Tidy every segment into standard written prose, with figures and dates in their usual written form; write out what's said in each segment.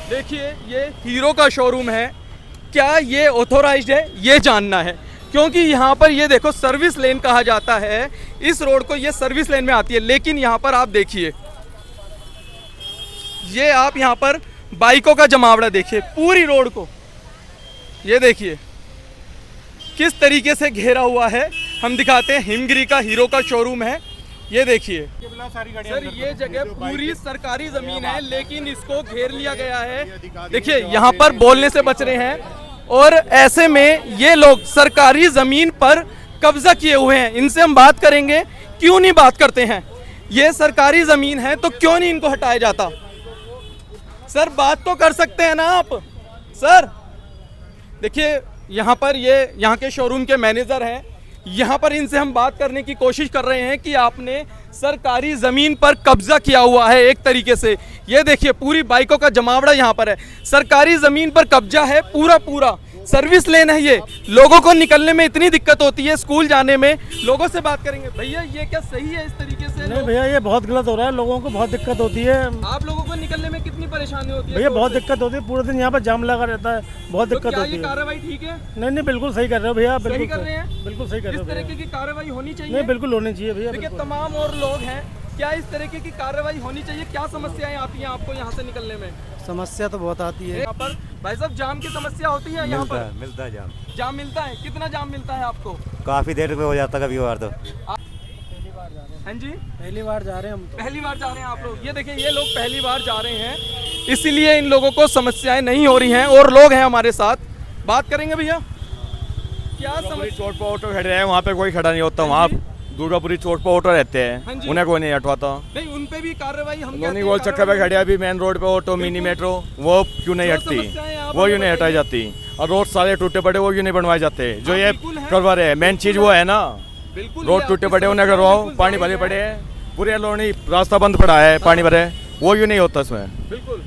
देखिए ये हीरो का शोरूम है, क्या ये ऑथोराइज्ड है ये जानना है, क्योंकि यहाँ पर ये देखो सर्विस लेन कहा जाता है, इस रोड को ये सर्विस लेन में आती है। लेकिन यहाँ पर आप देखिए, ये आप यहाँ पर बाइकों का जमावड़ा देखिए पूरी रोड को, ये देखिए किस तरीके से घेरा हुआ है। हम दिखाते हैं, हिमगिरी का हीरो का शोरूम है, ये देखिए सर, ये जगह पूरी सरकारी जमीन है लेकिन इसको घेर लिया गया है। देखिए यहाँ पर बोलने से बच रहे हैं और ऐसे में ये लोग सरकारी जमीन पर कब्जा किए हुए हैं। इनसे हम बात करेंगे, क्यों नहीं बात करते हैं, ये सरकारी जमीन है तो क्यों नहीं इनको हटाया जाता। सर बात तो कर सकते हैं ना आप सर। देखिए यहाँ पर ये यहाँ के शोरूम के मैनेजर हैं, यहाँ पर इनसे हम बात करने की कोशिश कर रहे हैं कि आपने सरकारी ज़मीन पर कब्जा किया हुआ है एक तरीके से। ये देखिए पूरी बाइकों का जमावड़ा यहाँ पर है, सरकारी ज़मीन पर कब्जा है पूरा पूरा, सर्विस लेन है ये। लोगों को निकलने में इतनी दिक्कत होती है, स्कूल जाने में। लोगों से बात करेंगे, भैया ये क्या सही है इस तरीके से? नहीं भैया ये बहुत गलत हो रहा है, लोगों को बहुत दिक्कत होती है। आप लोगों को निकलने में कितनी परेशानी होती है? भैया बहुत दिक्कत होती है, पूरे दिन यहाँ पर जाम लगा रहता है, बहुत तो दिक्कत क्या होती ये है। कार्रवाई ठीक है? नहीं बिल्कुल सही कर रहे हो भैया, सही कर रहे हैं, बिल्कुल सही कर रहे इस हो भैया। तरीके की कार्रवाई होनी चाहिए। नहीं बिल्कुल होनी चाहिए भैया। देखिए तमाम और लोग हैं, क्या इस तरीके की कार्रवाई होनी चाहिए? क्या समस्याएं आती हैं आपको यहाँ से निकलने में? समस्या तो बहुत आती है यहाँ पर भाई साहब जाम की समस्या होती है यहाँ पर? मिलता है जाम मिलता है, कितना जाम मिलता है आपको? काफी देर में हो जाता कभी बार तो। हाँ जी, पहली बार जा रहे हैं हम तो। पहली बार जा रहे हैं आप लोग। ये देखिए ये लोग पहली बार जा रहे हैं, इसीलिए इन लोगों को समस्याएं नहीं हो रही हैं। और लोग हैं हमारे साथ, बात करेंगे भैया। क्या समस्या? चोट पर ऑटो खड़े हैं, वहाँ पे कोई खड़ा नहीं होता। वहाँ दुर्गापुरी चोट पर ऑटो रहते हाँ हैं, जी। उन्हें कोई नहीं हटवाता। नहीं उन पे भी कार्रवाई हम लोनी गोल चक्कर पे खड़े अभी मेन रोड पे ऑटो मिनी मेट्रो, वो क्यों नहीं जो हटती, समस्याएं आप वो क्यों नहीं बताइए। हटाई जाती। और रोड सारे टूटे पड़े, वो क्यों नहीं बनवाए जाते। जो ये बिल्कुल है। करवा रहे हैं, मेन चीज वो है ना, बिल्कुल रोड टूटे पड़े उन्हें करवाओ, पानी भरे पड़े हैं, पूरे लोनी रास्ता बंद पड़ा है, पानी भरे, वो क्यों नहीं होता इसमें। बिल्कुल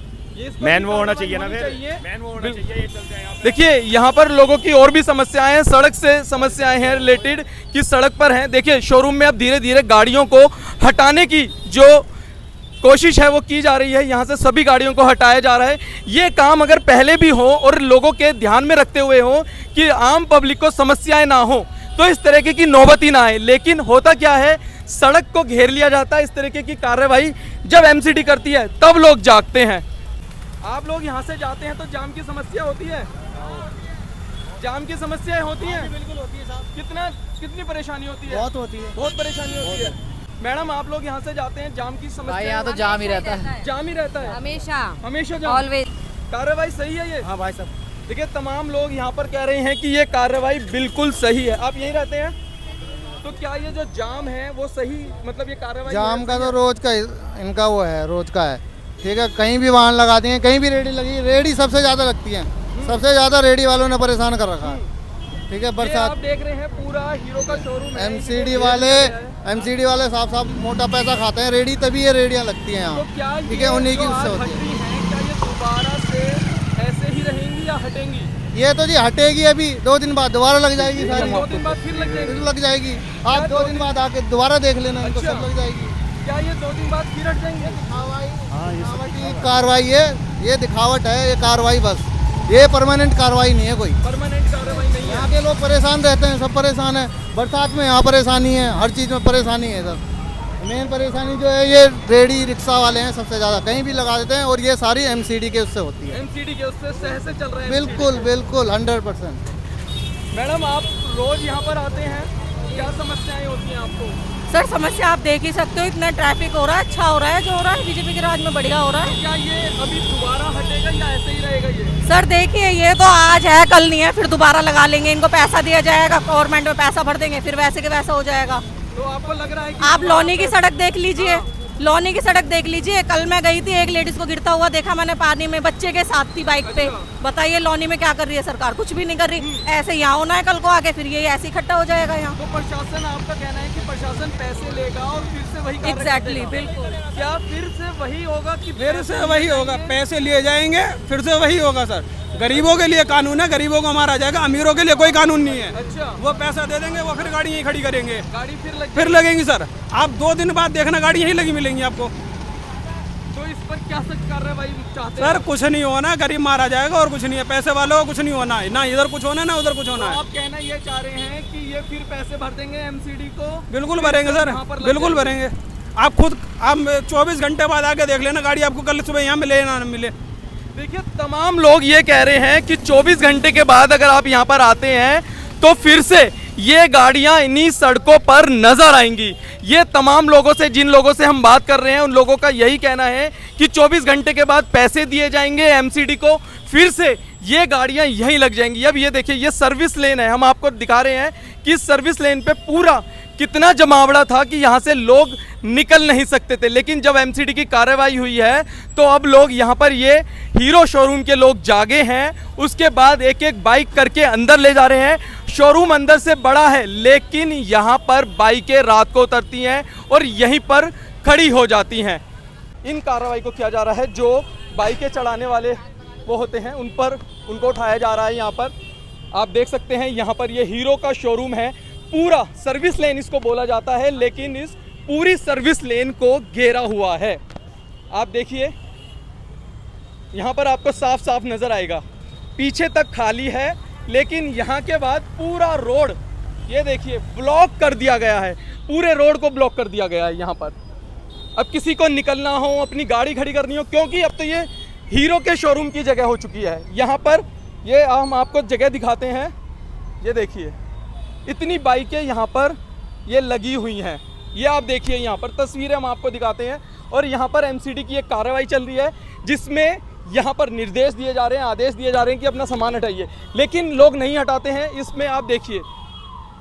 मैन वो होना चाहिए ना, फिर चाहिए। मैन वो होना चाहिए। ये चलते हैं यहाँ पे। देखिए यहाँ पर लोगों की और भी समस्याएं हैं, सड़क से समस्याएं हैं रिलेटेड कि सड़क पर हैं। देखिए शोरूम में अब धीरे धीरे गाड़ियों को हटाने की जो कोशिश है वो की जा रही है, यहाँ से सभी गाड़ियों को हटाया जा रहा है। ये काम अगर पहले भी हो और लोगों के ध्यान में रखते हुए हो कि आम पब्लिक को समस्याएं ना हो तो इस तरीके की नौबत ही ना आए। लेकिन होता क्या है, सड़क को घेर लिया जाता है। इस तरीके की कार्रवाई जब एमसीडी करती है तब लोग जागते हैं। आप लोग यहाँ से जाते हैं तो जाम की समस्या होती है? जाम की समस्याएं होती हैं? बिल्कुल होती है साहब। कितनी परेशानी होती है? बहुत होती है। बहुत परेशानी होती है। मैडम आप लोग यहाँ से जाते हैं, जाम की समस्या? यहाँ तो जाम ही रहता है, जाम ही रहता है हमेशा हमेशा जाम। ऑलवेज। कार्रवाई सही है ये? हाँ भाई साहब। देखिए तमाम लोग यहाँ पर कह रहे हैं कि ये कार्रवाई बिल्कुल सही है। आप यहीं रहते हैं तो क्या ये जो जाम है वो सही, मतलब ये कार्रवाई जाम का तो रोज का इनका वो है, रोज का है। ठीक है, कहीं भी वाहन लगा दिए, कहीं भी रेडी लगी, रेडी सबसे ज़्यादा लगती है, सबसे ज़्यादा रेडी वालों ने परेशान कर रखा है। ठीक है, ये बरसात आप देख रहे हैं पूरा हीरो का शोरूम है। एमसीडी वाले साफ साफ मोटा पैसा खाते हैं, रेडी तभी ये रेडियाँ लगती हैं तो यहाँ। क्या ठीक है, उन्हीं की जो उससे आज होती हट है। रही हैं, क्या ये दोबारा से ऐसे ही रहेंगी या हटेंगी? ये तो जी हटेगी, अभी 2 दिन बाद दोबारा लग जाएगी सारी, 2 दिन बाद फिर लग फिर जाएगी? लग जाएगी। आप 2 दिन बाद आके दोबारा देख लेना, इनको अच्छा। सब लग जाएगी। क्या ये 2 दिन बाद फिर हट जाएंगे? दिखावटी कार्रवाई है, ये दिखावट है, ये कार्रवाई बस, ये परमानेंट कार्रवाई नहीं है कोई। परमानेंट कार्रवाई नहीं है। यहाँ के लोग परेशान रहते हैं, सब परेशान है। बरसात में यहाँ परेशानी है, हर चीज़ में परेशानी है सर। मेन परेशानी जो है ये रेडी रिक्शा वाले हैं, सबसे ज़्यादा कहीं भी लगा देते हैं, और ये सारी एमसीडी के उससे होती है। एमसीडी के उससे सह से चल रहे हैं? बिल्कुल बिल्कुल 100%। मैडम आप रोज यहाँ पर आते हैं, क्या समस्याएं होती हैं आपको? सर समस्या आप देख ही सकते हो, इतना ट्रैफिक हो रहा है, अच्छा हो रहा है, जो हो रहा है बीजेपी के राज में बढ़िया हो रहा है। क्या ये अभी दोबारा हटेगा या ऐसे ही रहेगा ये? सर देखिए ये तो आज है कल नहीं है, फिर दोबारा लगा लेंगे, इनको पैसा दिया जाएगा, गवर्नमेंट में पैसा भर देंगे, फिर वैसे के वैसा हो जाएगा। तो आपको लग रहा है कि आप लोनी की सड़क देख लीजिए, लोनी की सड़क देख लीजिए। कल मैं गई थी, एक लेडीज को गिरता हुआ देखा मैंने पानी में, बच्चे के साथ थी बाइक पे। बताइए लोनी में क्या कर रही है सरकार? कुछ भी नहीं कर रही। ऐसे यहाँ होना है कल को आके, फिर ये ऐसे इकट्ठा हो जाएगा यहाँ। तो प्रशासन, आपका कहना है कि प्रशासन पैसे लेगा और फिर से वही कार्य एग्जैक्टली, करेगा? बिल्कुल। क्या फिर से वही होगा कि फिर से वही होगा, पैसे लिए जाएंगे, फिर से वही होगा सर। गरीबों के लिए कानून है, गरीबों को मारा जाएगा, अमीरों के लिए कोई कानून नहीं है। अच्छा, वो पैसा दे देंगे, वो फिर गाड़ी यहीं खड़ी करेंगे, गाड़ी फिर फिर लगेंगी सर। आप 2 दिन बाद देखना गाड़ी यहीं लगी मिलेंगी आपको। तो इस पर क्या सख्त कार्रवाई चाहते हैं? सर कुछ नहीं होना, गरीब मारा जाएगा और कुछ नहीं है, पैसे वालों को कुछ नहीं होना है, ना इधर कुछ होना है ना उधर कुछ होना है। आप कहना ये चाह रहे हैं कि ये फिर पैसे भर देंगे एमसीडी को? बिल्कुल भरेंगे सर, यहाँ पर लग बिल्कुल जाएंगे। भरेंगे। आप 24 घंटे बाद आके देख लेना, गाड़ी आपको कल सुबह यहाँ मिले ना मिले। देखिए तमाम लोग ये कह रहे हैं कि 24 घंटे के बाद अगर आप यहाँ पर आते हैं तो फिर से ये गाड़ियां इन्हीं सड़कों पर नजर आएंगी। ये तमाम लोगों से, जिन लोगों से हम बात कर रहे हैं, उन लोगों का यही कहना है कि 24 घंटे के बाद पैसे दिए जाएंगे एमसीडी को, फिर से ये गाड़ियां यहीं लग जाएंगी। अब ये देखिए, ये सर्विस लेन है, हम आपको दिखा रहे हैं कि इस सर्विस लेन पे पूरा कितना जमावड़ा था कि यहाँ से लोग निकल नहीं सकते थे। लेकिन जब एमसीडी की कार्रवाई हुई है तो अब लोग यहाँ पर, ये हीरो शोरूम के लोग जागे हैं, उसके बाद एक एक बाइक करके अंदर ले जा रहे हैं। शोरूम अंदर से बड़ा है, लेकिन यहाँ पर बाइकें रात को उतरती हैं और यहीं पर खड़ी हो जाती हैं। इन कार्रवाई को किया जा रहा है, जो बाइकें चढ़ाने वाले वो होते हैं उन पर, उनको उठाया जा रहा है। यहाँ पर आप देख सकते हैं, यहाँ पर ये हीरो का शोरूम है, पूरा सर्विस लेन इसको बोला जाता है, लेकिन इस पूरी सर्विस लेन को घेरा हुआ है। आप देखिए, यहाँ पर आपको साफ साफ नज़र आएगा, पीछे तक खाली है, लेकिन यहाँ के बाद पूरा रोड, ये देखिए, ब्लॉक कर दिया गया है, पूरे रोड को ब्लॉक कर दिया गया है। यहाँ पर अब किसी को निकलना हो, अपनी गाड़ी खड़ी करनी हो, क्योंकि अब तो ये हीरो के शोरूम की जगह हो चुकी है। यहाँ पर ये हम आपको जगह दिखाते हैं, ये देखिए, इतनी बाइकें यहाँ पर ये लगी हुई हैं। ये आप देखिए, यहाँ पर तस्वीरें हम आपको दिखाते हैं, और यहाँ पर एमसीडी की एक कार्रवाई चल रही है, जिसमें यहाँ पर निर्देश दिए जा रहे हैं, आदेश दिए जा रहे हैं कि अपना सामान हटाइए, लेकिन लोग नहीं हटाते हैं। इसमें आप देखिए,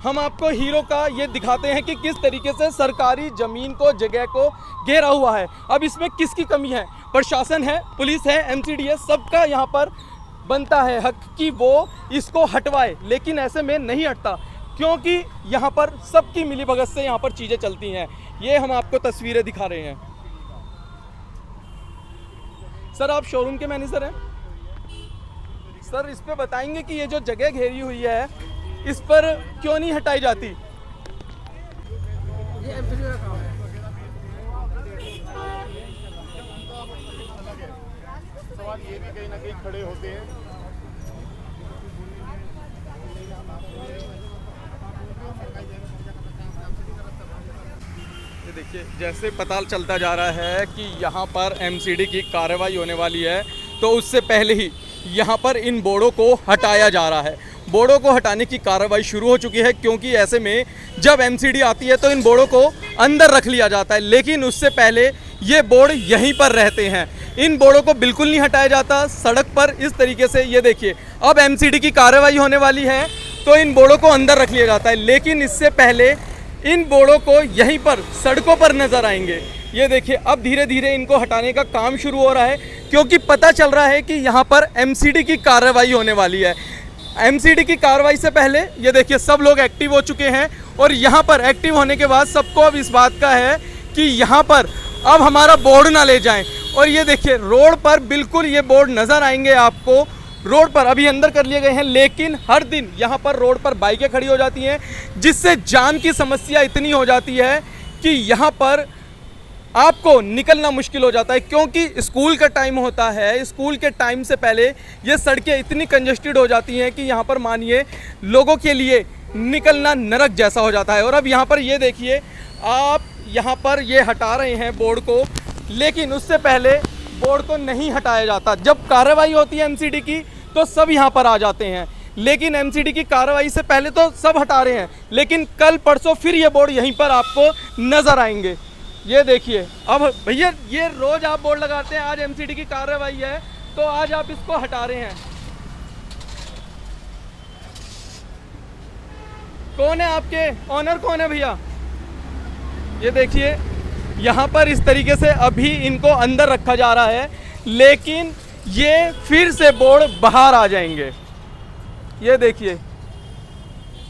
हम आपको हीरो का ये दिखाते हैं कि किस तरीके से सरकारी ज़मीन को, जगह को घेरा हुआ है। अब इसमें किसकी कमी है? प्रशासन है, पुलिस है, एमसीडी है, सबका यहाँ पर बनता है हक कि वो इसको हटवाए, लेकिन ऐसे में नहीं हटता, क्योंकि यहाँ पर सबकी मिलीभगत से यहाँ पर चीज़ें चलती हैं। ये हम आपको तस्वीरें दिखा रहे हैं। सर, आप शोरूम के मैनेजर हैं? सर, इस पे बताएंगे कि ये जो जगह घेरी हुई है, इस पर क्यों नहीं हटाई जाती? सवाल ये भी कहीं ना कहीं खड़े होते हैं। ये देखिए, जैसे पता चलता जा रहा है कि यहाँ पर एमसीडी की कार्रवाई होने वाली है, तो उससे पहले ही यहाँ पर इन बोर्डों को हटाया जा रहा है। बोर्डों को हटाने की कार्रवाई शुरू हो चुकी है, क्योंकि ऐसे में जब एमसीडी आती है तो इन बोर्डों को अंदर रख लिया जाता है, लेकिन उससे पहले ये बोर्ड यहीं पर रहते हैं। इन बोर्डों को बिल्कुल नहीं हटाया जाता। सड़क पर इस तरीके से, ये देखिए, अब एमसीडी की कार्रवाई होने वाली है तो इन बोर्डों को अंदर रख लिया जाता है, लेकिन इससे पहले इन बोर्डों को यहीं पर सड़कों पर नजर आएंगे। ये देखिए, अब धीरे धीरे इनको हटाने का काम शुरू हो रहा है, क्योंकि पता चल रहा है कि यहाँ पर एमसीडी की कार्रवाई होने वाली है। एमसीडी की कार्रवाई से पहले ये देखिए, सब लोग एक्टिव हो चुके हैं, और यहाँ पर एक्टिव होने के बाद सबको अब इस बात का है कि यहाँ पर अब हमारा बोर्ड ना ले जाएं। और ये देखिए, रोड पर बिल्कुल ये बोर्ड नज़र आएंगे आपको। रोड पर अभी अंदर कर लिए गए हैं, लेकिन हर दिन यहाँ पर रोड पर बाइकें खड़ी हो जाती हैं, जिससे जाम की समस्या इतनी हो जाती है कि यहाँ पर आपको निकलना मुश्किल हो जाता है, क्योंकि स्कूल का टाइम होता है। स्कूल के टाइम से पहले ये सड़कें इतनी कंजेस्टेड हो जाती हैं कि यहाँ पर मानिए लोगों के लिए निकलना नरक जैसा हो जाता है। और अब यहाँ पर ये देखिए, आप यहाँ पर ये हटा रहे हैं बोर्ड को, लेकिन उससे पहले बोर्ड को नहीं हटाया जाता। जब कार्रवाई होती है एमसीडी की तो सब यहाँ पर आ जाते हैं, लेकिन एमसीडी की कार्रवाई से पहले तो सब हटा रहे हैं, लेकिन कल परसों फिर ये बोर्ड यहीं पर आपको नज़र आएंगे। ये देखिए, अब भैया, ये रोज़ आप बोर्ड लगाते हैं, आज एमसीडी की कार्रवाई है तो आज आप इसको हटा रहे हैं। कौन है आपके ऑनर, कौन है भैया? ये देखिए, यहाँ पर इस तरीके से अभी इनको अंदर रखा जा रहा है, लेकिन ये फिर से बोर्ड बाहर आ जाएंगे। ये देखिए,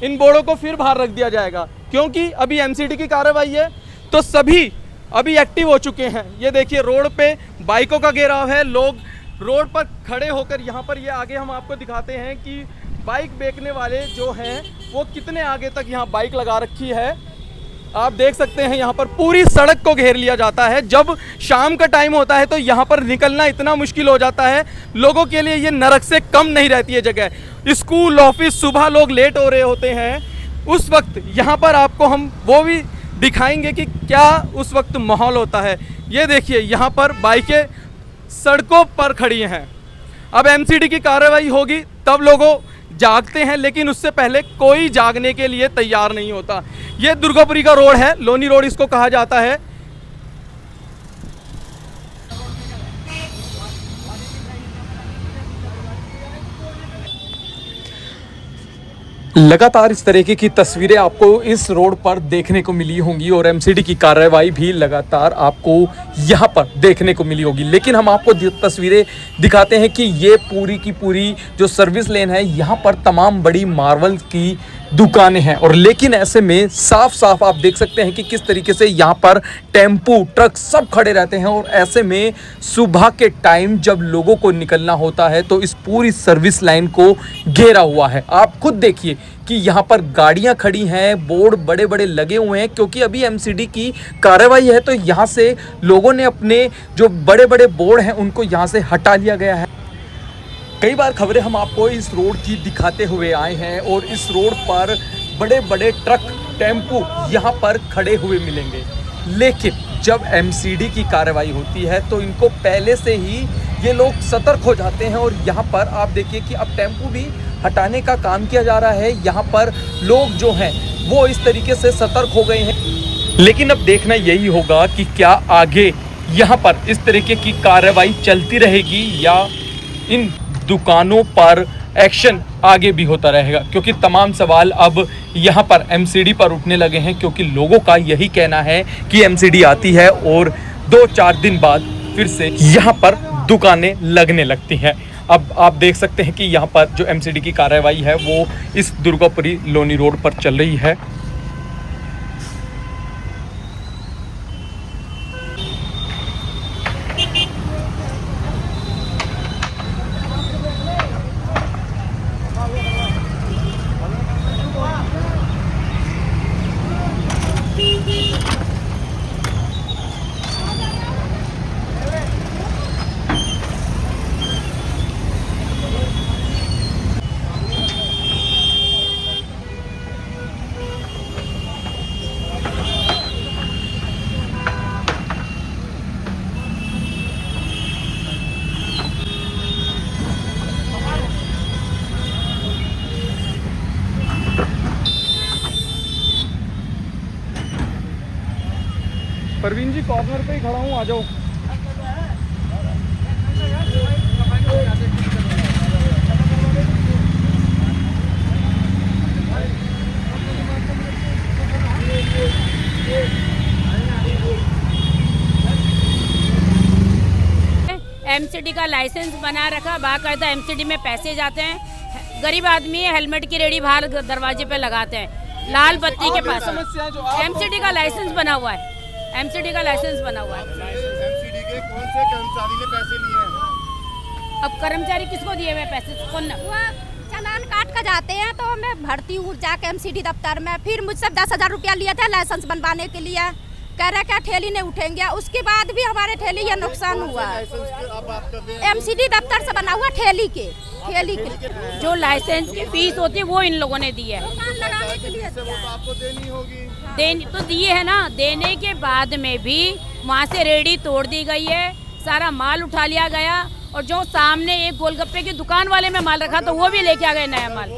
इन बोर्डों को फिर बाहर रख दिया जाएगा, क्योंकि अभी एमसीडी की कार्रवाई है तो सभी अभी एक्टिव हो चुके हैं। ये देखिए, रोड पे बाइकों का घेराव है, लोग रोड पर खड़े होकर, यहाँ पर ये आगे हम आपको दिखाते हैं कि बाइक बेचने वाले जो हैं वो कितने आगे तक यहाँ बाइक लगा रखी है। आप देख सकते हैं यहाँ पर पूरी सड़क को घेर लिया जाता है। जब शाम का टाइम होता है तो यहाँ पर निकलना इतना मुश्किल हो जाता है, लोगों के लिए ये नरक से कम नहीं रहती है जगह। स्कूल, ऑफिस, सुबह लोग लेट हो रहे होते हैं, उस वक्त यहाँ पर आपको हम वो भी दिखाएंगे कि क्या उस वक्त माहौल होता है। ये देखिए यहाँ पर बाइकें सड़कों पर खड़ी हैं। अब एमसीडी की कार्रवाई होगी तब लोगों जागते हैं, लेकिन उससे पहले कोई जागने के लिए तैयार नहीं होता। ये दुर्गापुरी का रोड है, लोनी रोड इसको कहा जाता है। लगातार इस तरीके की तस्वीरें आपको इस रोड पर देखने को मिली होंगी और एमसीडी की कार्रवाई भी लगातार आपको यहाँ पर देखने को मिली होगी। लेकिन हम आपको तस्वीरें दिखाते हैं कि ये पूरी की पूरी जो सर्विस लेन है, यहाँ पर तमाम बड़ी मार्वल की दुकानें हैं और लेकिन ऐसे में साफ साफ आप देख सकते हैं कि किस तरीके से यहाँ पर टेम्पू, ट्रक सब खड़े रहते हैं। और ऐसे में सुबह के टाइम जब लोगों को निकलना होता है तो इस पूरी सर्विस लाइन को घेरा हुआ है। आप खुद देखिए कि यहाँ पर गाड़ियाँ खड़ी हैं, बोर्ड बड़े बड़े लगे हुए हैं, क्योंकि अभी एमसीडी की कार्रवाई है तो यहाँ से लोगों ने अपने जो बड़े बड़े बोर्ड हैं उनको यहाँ से हटा लिया गया है। कई बार खबरें हम आपको इस रोड की दिखाते हुए आए हैं और इस रोड पर बड़े बड़े ट्रक, टेम्पू यहाँ पर खड़े हुए मिलेंगे, लेकिन जब एमसीडी की कार्रवाई होती है तो इनको पहले से ही ये लोग सतर्क हो जाते हैं। और यहाँ पर आप देखिए कि अब टेम्पू भी हटाने का काम किया जा रहा है। यहाँ पर लोग जो हैं वो इस तरीके से सतर्क हो गए हैं। लेकिन अब देखना यही होगा कि क्या आगे यहाँ पर इस तरीके की कार्रवाई चलती रहेगी या इन दुकानों पर एक्शन आगे भी होता रहेगा, क्योंकि तमाम सवाल अब यहाँ पर एमसीडी पर उठने लगे हैं। क्योंकि लोगों का यही कहना है कि एमसीडी आती है और 2-4 दिन बाद फिर से यहाँ पर दुकानें लगने लगती हैं। अब आप देख सकते हैं कि यहाँ पर जो एमसीडी की कार्रवाई है वो इस दुर्गापुरी लोनी रोड पर चल रही है। परवीन जी कॉर्नर पे ही खड़ा हूँ, आ जाओ। एमसीडी का लाइसेंस बना रखा, बाकायदा एमसीडी में पैसे जाते हैं। गरीब आदमी है, हेलमेट की रेडी बाहर दरवाजे पे लगाते हैं, लाल बत्ती के पास। एमसीडी का लाइसेंस बना हुआ है, एमसीडी का लाइसेंस बना हुआ है। एमसीडी के कौन से कर्मचारी ने पैसे लिए हैं? अब कर्मचारी किसको दिए हुए पैसे? कौन? चालान काट कर जाते हैं तो मैं भर्ती हूँ जाके एमसीडी दफ्तर में। फिर मुझसे 10,000 रुपया लिया था लाइसेंस बनवाने के लिए। कह रहे क्या ठेली नहीं उठेंगे, उसके बाद भी हमारे ठेली ये नुकसान हुआ। एमसीडी दफ्तर से बना हुआ ठेली के जो लाइसेंस की फीस होती है वो इन लोगों ने दी है। लगाने के लिए आपको देनी होगी। देनी तो दिए है ना, देने के बाद में भी वहाँ से रेडी तोड़ दी गई है, सारा माल उठा लिया गया। और जो सामने एक गोलगप्पे की दुकान वाले में माल रखा तो वो भी लेके आ गए नया माल।